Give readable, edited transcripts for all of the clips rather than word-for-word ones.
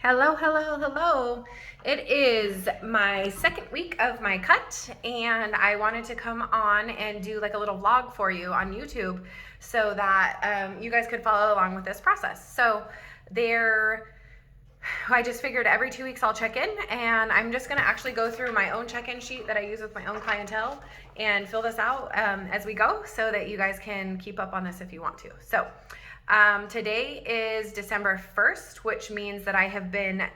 Hello, hello, hello. It is my second week of my cut, and I wanted to come on and do like a little vlog for you on YouTube so that you guys could follow along with this process. I just figured every 2 weeks I'll check in, and I'm just gonna actually go through my own check-in sheet that I use with my own clientele and fill this out as we go so that you guys can keep up on this if you want to. Today is December 1st, which means that I have been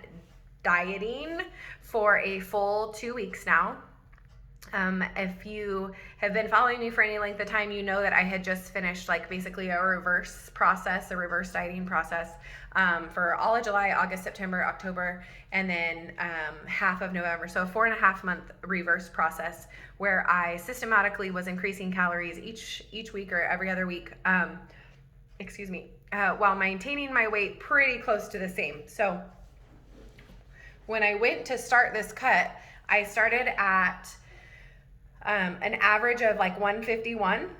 dieting for a full 2 weeks now. If you have been following me for any length of time, you know that I had just finished like basically a reverse dieting process for all of July, August, September, October, and then half of November. So a 4.5 month reverse process where I systematically was increasing calories each week or every other week. While maintaining my weight pretty close to the same. So when I went to start this cut, I started at an average of like 151.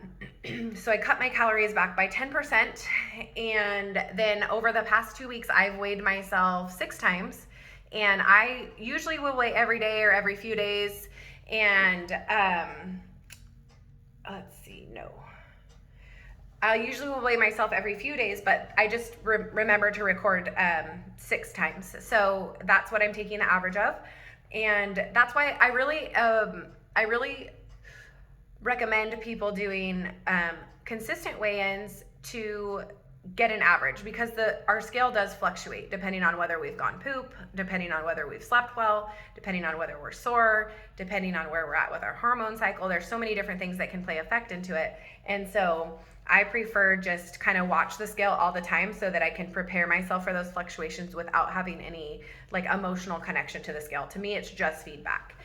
So I cut my calories back by 10. And then over the past 2 weeks, I've weighed myself 6 times. And I usually will weigh every day or every few days. And I usually will weigh myself every few days, but I just remember to record 6 times. So that's what I'm taking the average of. And that's why I really recommend people doing consistent weigh-ins to get an average, because our scale does fluctuate depending on whether we've gone poop, depending on whether we've slept well, depending on whether we're sore, depending on where we're at with our hormone cycle. There's so many different things that can play effect into it. And so I prefer just kind of watch the scale all the time so that I can prepare myself for those fluctuations without having any like emotional connection to the scale. To me, it's just feedback.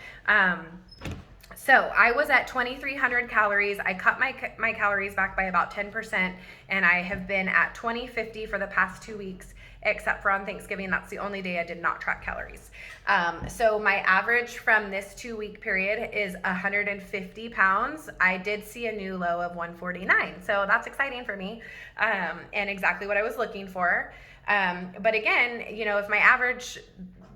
So I was at 2,300 calories. I cut my calories back by about 10%, and I have been at 2,050 for the past 2 weeks, except for on Thanksgiving. That's the only day I did not track calories. So my average from this 2-week period is 150 pounds. I did see a new low of 149, so that's exciting for me, and exactly what I was looking for. But again, if my average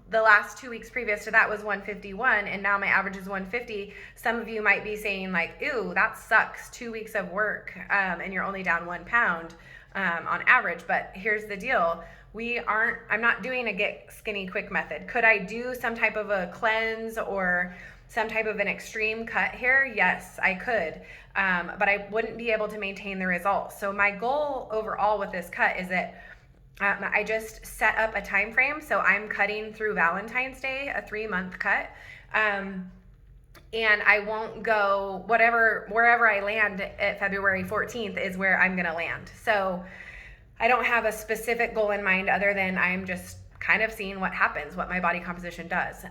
the last 2 weeks previous to that was 151, and now my average is 150. Some of you might be saying like, ew, that sucks, 2 weeks of work, and you're only down 1 pound on average. But here's the deal. I'm not doing a get skinny quick method. Could I do some type of a cleanse or some type of an extreme cut here? Yes, I could, but I wouldn't be able to maintain the results. So my goal overall with this cut is that I just set up a time frame. So I'm cutting through Valentine's Day, a 3-month cut. And I won't go wherever I land at February 14th is where I'm going to land. So I don't have a specific goal in mind other than I'm just kind of seeing what happens, what my body composition does.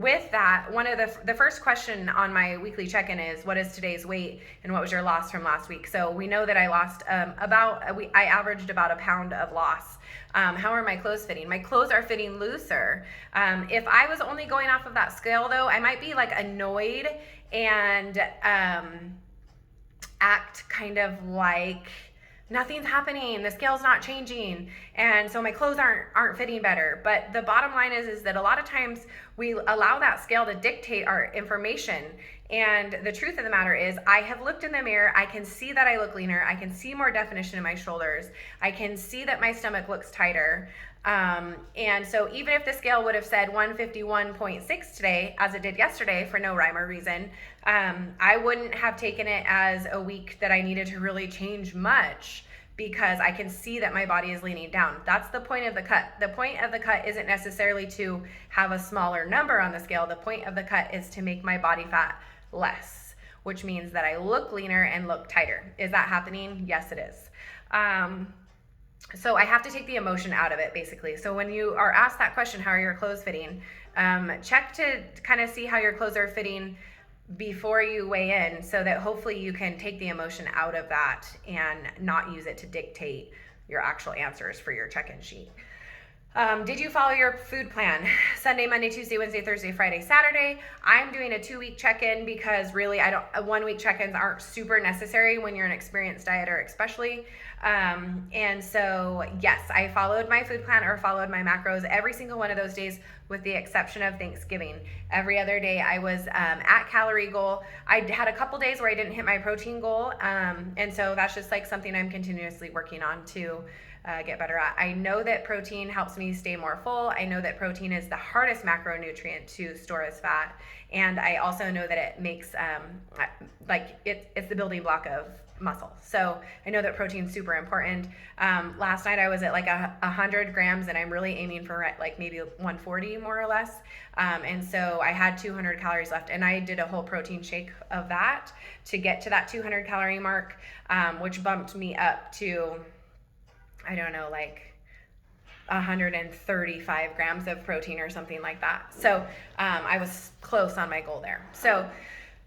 With that, one of the first question on my weekly check-in is, what is today's weight and what was your loss from last week? So we know that I lost I averaged about a pound of loss. How are my clothes fitting? My clothes are fitting looser. If I was only going off of that scale though, I might be like annoyed and act kind of like nothing's happening, the scale's not changing, and so my clothes aren't fitting better. But the bottom line is that a lot of times we allow that scale to dictate our information. And the truth of the matter is, I have looked in the mirror, I can see that I look leaner, I can see more definition in my shoulders, I can see that my stomach looks tighter. And so even if the scale would have said 151.6 today, as it did yesterday for no rhyme or reason, I wouldn't have taken it as a week that I needed to really change much, because I can see that my body is leaning down. That's the point of the cut. The point of the cut isn't necessarily to have a smaller number on the scale. The point of the cut is to make my body fat less, which means that I look leaner and look tighter. Is that happening? Yes, it is. So I have to take the emotion out of it, basically. So when you are asked that question, how are your clothes fitting? Check to kind of see how your clothes are fitting before you weigh in, so that hopefully you can take the emotion out of that and not use it to dictate your actual answers for your check-in sheet. Did you follow your food plan? Sunday, Monday, Tuesday, Wednesday, Thursday, Friday, Saturday. I'm doing a 2-week check-in because really 1-week check-ins aren't super necessary when you're an experienced dieter, especially. And so yes, I followed my food plan or followed my macros every single one of those days with the exception of Thanksgiving. Every other day I was at calorie goal. I had a couple days where I didn't hit my protein goal. And so that's just like something I'm continuously working on to get better at. I know that protein helps me stay more full. I know that protein is the hardest macronutrient to store as fat. And I also know that it makes, it's the building block of muscle. So I know that protein's super important. Last night I was at like 100 grams and I'm really aiming for like maybe 140 more or less. And so I had 200 calories left and I did a whole protein shake of that to get to that 200 calorie mark, which bumped me up to, I don't know, like 135 grams of protein or something like that. So I was close on my goal there. So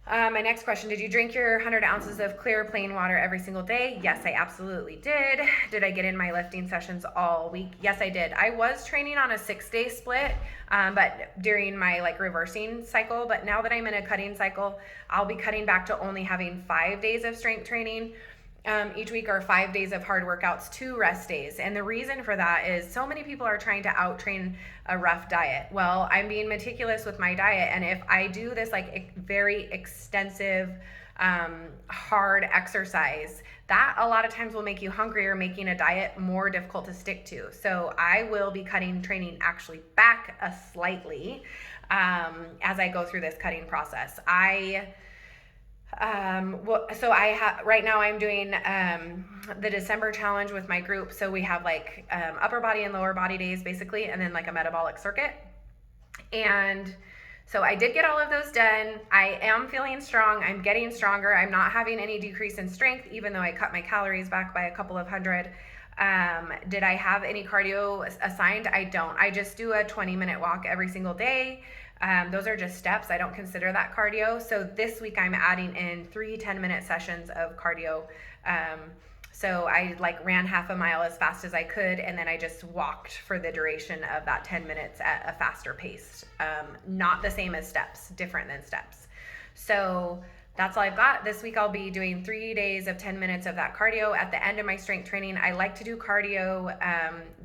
my next question, did you drink your 100 ounces of clear plain water every single day? Yes, I absolutely did. Did I get in my lifting sessions all week? Yes, I did. I was training on a 6-day split, but during my like reversing cycle, but now that I'm in a cutting cycle, I'll be cutting back to only having 5 days of strength training each week, or 5 days of hard workouts, 2 rest days. And the reason for that is so many people are trying to out train a rough diet. Well, I'm being meticulous with my diet, and if I do this like very extensive hard exercise, that a lot of times will make you hungrier, making a diet more difficult to stick to. So I will be cutting training actually back slightly as I go through this cutting process. Right now I'm doing the December challenge with my group. So we have like upper body and lower body days basically, and then like a metabolic circuit. And so I did get all of those done. I am feeling strong. I'm getting stronger. I'm not having any decrease in strength, even though I cut my calories back by a couple of hundred. Did I have any cardio assigned? I don't. I just do a 20-minute walk every single day. Those are just steps. I don't consider that cardio. So this week I'm adding in 3 10-minute sessions of cardio. So I like ran half a mile as fast as I could, and then I just walked for the duration of that 10 minutes at a faster pace. Not the same as steps, different than steps. So that's all I've got. This week I'll be doing 3 days of 10 minutes of that cardio. At the end of my strength training, I like to do cardio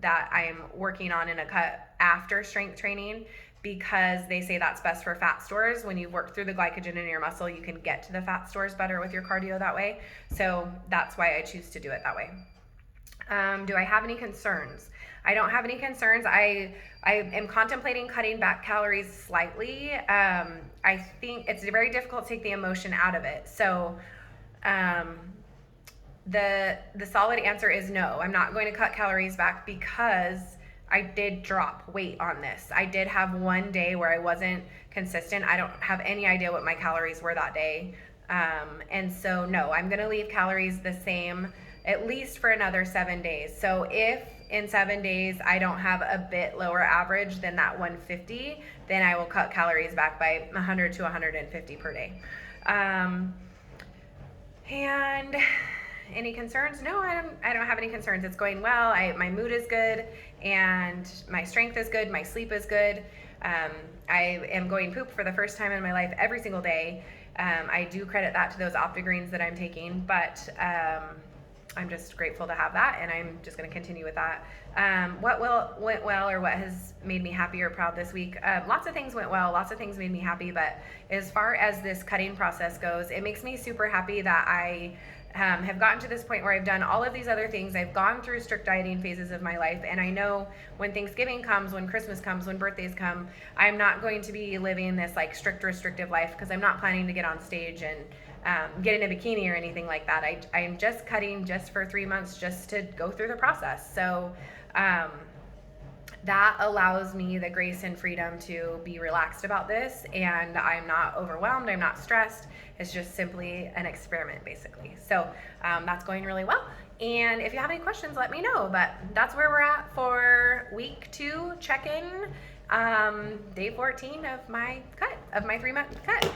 that I'm working on in a cut after strength training, because they say that's best for fat stores. When you work through the glycogen in your muscle, you can get to the fat stores better with your cardio that way. So that's why I choose to do it that way. Do I have any concerns? I don't have any concerns. I am contemplating cutting back calories slightly. I think it's very difficult to take the emotion out of it. So the solid answer is no. I'm not going to cut calories back because I did drop weight on this. I did have one day where I wasn't consistent. I don't have any idea what my calories were that day. And so no, I'm gonna leave calories the same at least for another 7 days. So if in 7 days I don't have a bit lower average than that 150, then I will cut calories back by 100 to 150 per day. And any concerns? No, I don't have any concerns. It's going well. My mood is good, and my strength is good. My sleep is good. I am going poop for the first time in my life every single day. I do credit that to those Optigreens that I'm taking, but I'm just grateful to have that, and I'm just going to continue with that. What went well, or what has made me happy or proud this week? Lots of things went well. Lots of things made me happy, but as far as this cutting process goes, it makes me super happy that I have gotten to this point where I've done all of these other things. I've gone through strict dieting phases of my life, and I know when Thanksgiving comes, when Christmas comes, when birthdays come, I'm not going to be living this like strict restrictive life, because I'm not planning to get on stage and get in a bikini or anything like that. I'm just cutting just for 3 months just to go through the process. So that allows me the grace and freedom to be relaxed about this, and I'm not overwhelmed, I'm not stressed. It's just simply an experiment, basically. So that's going really well. And if you have any questions, let me know. But that's where we're at for week 2 check-in, day 14 of my 3-month cut.